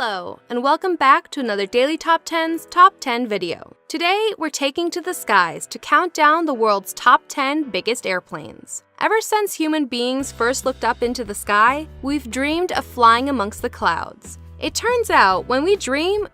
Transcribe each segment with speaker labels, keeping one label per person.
Speaker 1: Hello, and welcome back to another Daily Top 10's Top 10 video. Today, we're taking to the skies to count down the world's top 10 biggest airplanes. Ever since human beings first looked up into the sky, we've dreamed of flying amongst the clouds. It turns out, when we dream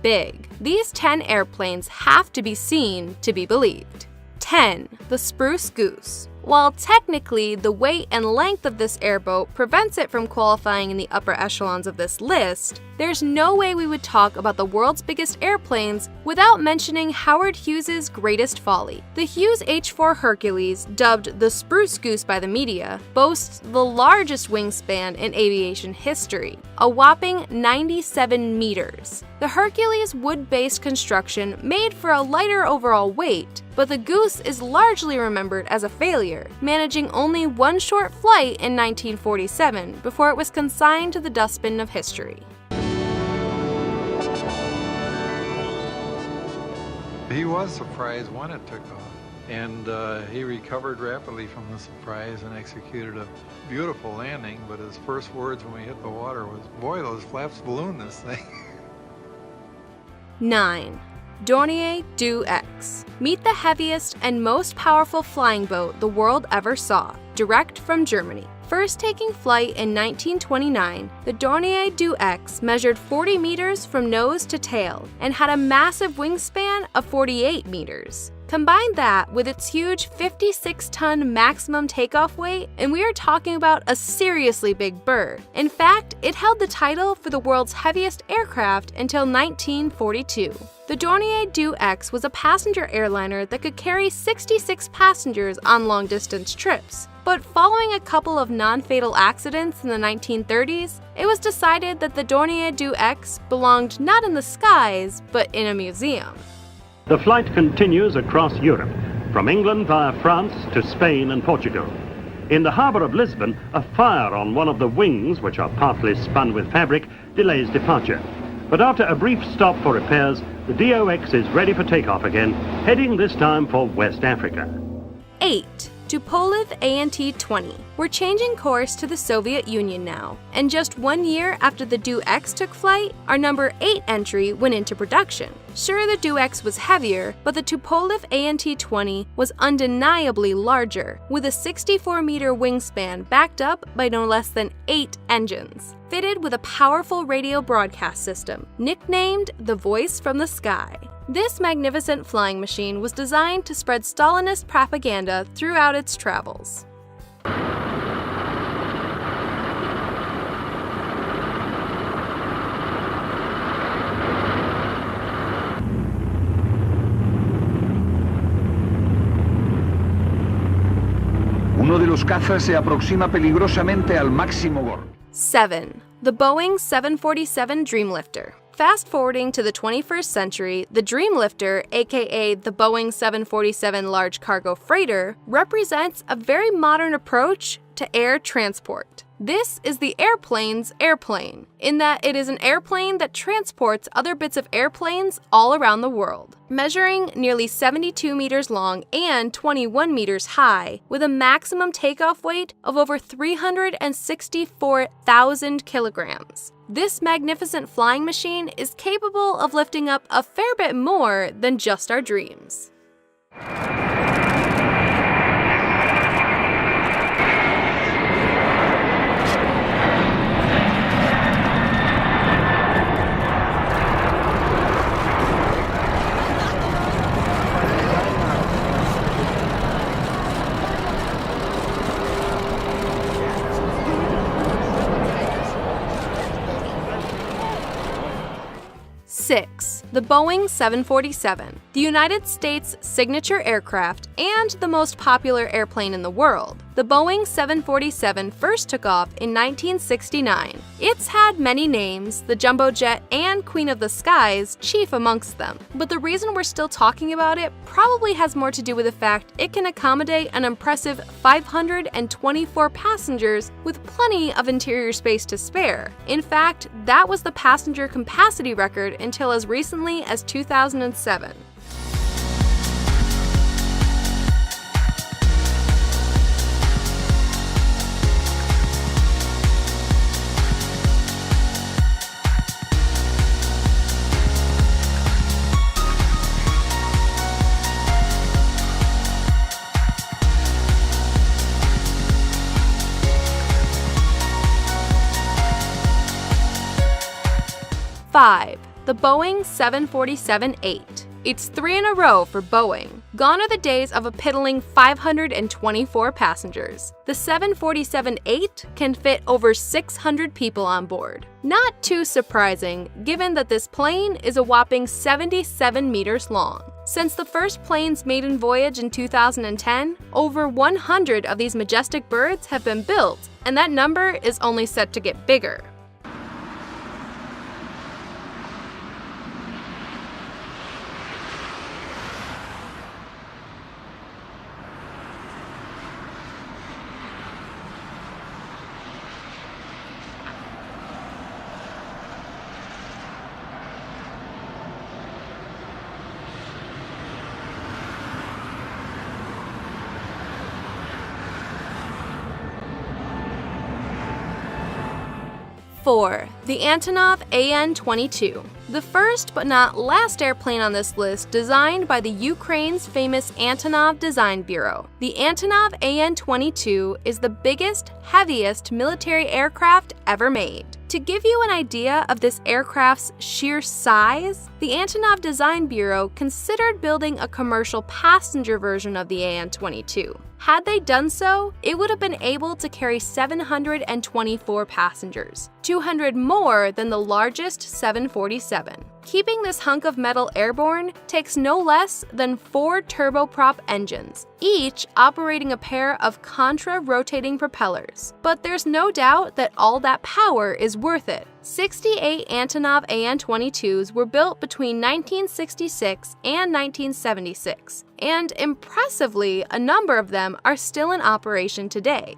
Speaker 1: big. These 10 airplanes have to be seen to be believed. 10. The Spruce Goose. While technically the weight and length of this airboat prevents it from qualifying in the upper echelons of this list, there's no way we would talk about the world's biggest airplanes without mentioning Howard Hughes' greatest folly. The Hughes H-4 Hercules, dubbed the Spruce Goose by the media, boasts the largest wingspan in aviation history, a whopping 97 meters. The Hercules' wood-based construction made for a lighter overall weight, but the Goose is largely remembered as a failure, managing only one short flight in 1947 before it was consigned to the dustbin of history.
Speaker 2: He was surprised when it took off, and he recovered rapidly from the surprise and executed a beautiful landing, but his first words when we hit the water was, "Boy, those flaps balloon this thing."
Speaker 1: 9. Dornier Du X. Meet the heaviest and most powerful flying boat the world ever saw, direct from Germany. First taking flight in 1929, the Dornier Du X measured 40 meters from nose to tail and had a massive wingspan of 48 meters. Combine that with its huge 56-ton maximum takeoff weight, and we are talking about a seriously big bird. In fact, it held the title for the world's heaviest aircraft until 1942. The Dornier Du X was a passenger airliner that could carry 66 passengers on long-distance trips. But following a couple of non-fatal accidents in the 1930s, it was decided that the Dornier Du X belonged not in the skies, but in a museum.
Speaker 3: The flight continues across Europe, from England via France to Spain and Portugal. In the harbour of Lisbon, a fire on one of the wings, which are partly spun with fabric, delays departure. But after a brief stop for repairs, the DOX is ready for takeoff again, heading this time for West Africa.
Speaker 1: 8. Tupolev ANT-20. We're changing course to the Soviet Union now, and just 1 year after the Du X took flight, our number 8 entry went into production. Sure, the Du X was heavier, but the Tupolev ANT-20 was undeniably larger, with a 64-meter wingspan backed up by no less than 8 engines, fitted with a powerful radio broadcast system, nicknamed the Voice from the Sky. This magnificent flying machine was designed to spread Stalinist propaganda throughout its travels.
Speaker 4: Uno de los cazas se aproxima peligrosamente al máximo gordo.
Speaker 1: 7. The Boeing 747 Dreamlifter. Fast forwarding to the 21st century, the Dreamlifter, aka the Boeing 747 Large Cargo Freighter, represents a very modern approach to air transport. This is the airplane's airplane, in that it is an airplane that transports other bits of airplanes all around the world. Measuring nearly 72 meters long and 21 meters high, with a maximum takeoff weight of over 364,000 kilograms. This magnificent flying machine is capable of lifting up a fair bit more than just our dreams. The Boeing 747, the United States' signature aircraft and the most popular airplane in the world. The Boeing 747 first took off in 1969. It's had many names, the Jumbo Jet and Queen of the Skies chief amongst them. But the reason we're still talking about it probably has more to do with the fact it can accommodate an impressive 524 passengers with plenty of interior space to spare. In fact, that was the passenger capacity record until as recently as 2007. 5. The Boeing 747-8. It's 3 in a row for Boeing. Gone are the days of a piddling 524 passengers. The 747-8 can fit over 600 people on board. Not too surprising, given that this plane is a whopping 77 meters long. Since the first plane's maiden voyage in 2010, over 100 of these majestic birds have been built, and that number is only set to get bigger. Four, the Antonov An-22. The first but not last airplane on this list designed by the Ukraine's famous Antonov Design Bureau. The Antonov An-22 is the biggest, heaviest military aircraft ever made. To give you an idea of this aircraft's sheer size, the Antonov Design Bureau considered building a commercial passenger version of the An-22. Had they done so, it would have been able to carry 724 passengers, 200 more than the largest 747. Keeping this hunk of metal airborne takes no less than 4 turboprop engines, each operating a pair of contra-rotating propellers. But there's no doubt that all that power is worth it. 68 Antonov An-22s were built between 1966 and 1976, and impressively, a number of them are still in operation today.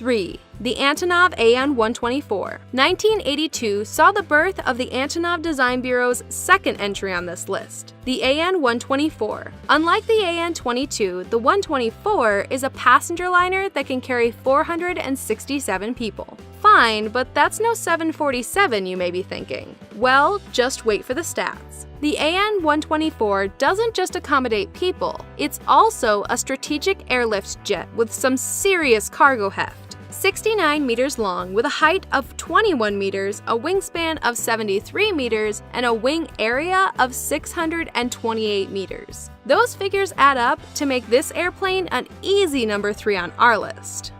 Speaker 1: 3. The Antonov An-124. 1982 saw the birth of the Antonov Design Bureau's second entry on this list, the An-124. Unlike the An-22, the 124 is a passenger liner that can carry 467 people. Fine, but that's no 747, you may be thinking. Well, just wait for the stats. The An-124 doesn't just accommodate people, it's also a strategic airlift jet with some serious cargo heft. 69 meters long with a height of 21 meters, a wingspan of 73 meters, and a wing area of 628 meters. Those figures add up to make this airplane an easy number 3 on our list.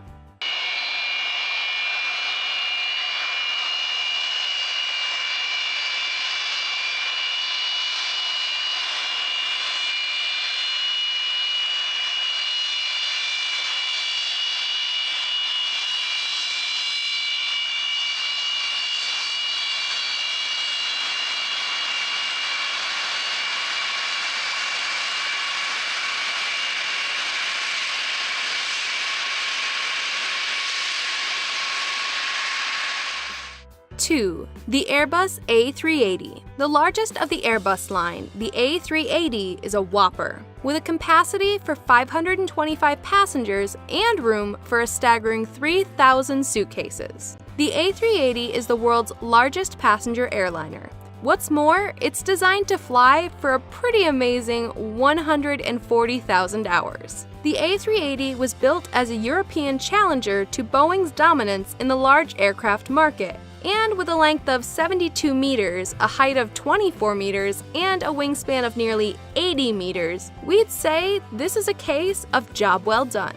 Speaker 1: Two, the Airbus A380. The largest of the Airbus line, the A380 is a whopper, with a capacity for 525 passengers and room for a staggering 3,000 suitcases. The A380 is the world's largest passenger airliner. What's more, it's designed to fly for a pretty amazing 140,000 hours. The A380 was built as a European challenger to Boeing's dominance in the large aircraft market. And with a length of 72 meters, a height of 24 meters, and a wingspan of nearly 80 meters, we'd say this is a case of job well done.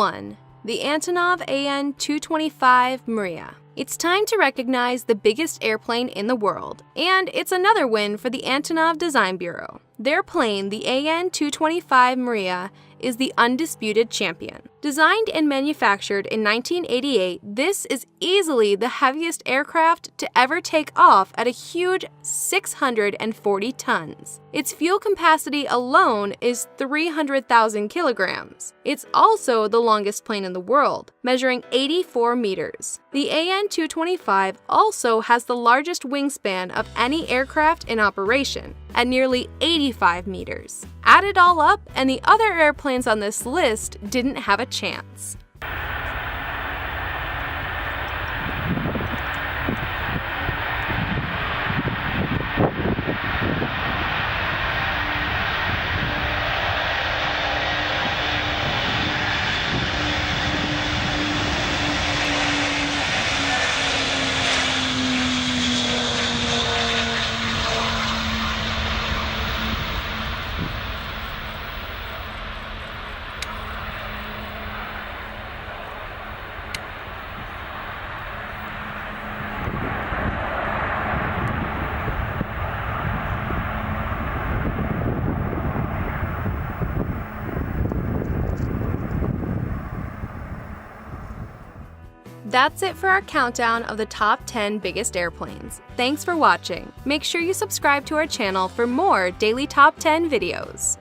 Speaker 1: 1. The Antonov AN-225 Mriya. It's time to recognize the biggest airplane in the world, and it's another win for the Antonov Design Bureau. Their plane, the AN-225 Mriya, is the undisputed champion. Designed and manufactured in 1988, this is easily the heaviest aircraft to ever take off at a huge 640 tons. Its fuel capacity alone is 300,000 kilograms. It's also the longest plane in the world, measuring 84 meters. The AN-225 also has the largest wingspan of any aircraft in operation, at nearly 85 meters. Add it all up, and the other airplanes on this list didn't have a chance. That's it for our countdown of the top 10 biggest airplanes. Thanks for watching. Make sure you subscribe to our channel for more daily top 10 videos.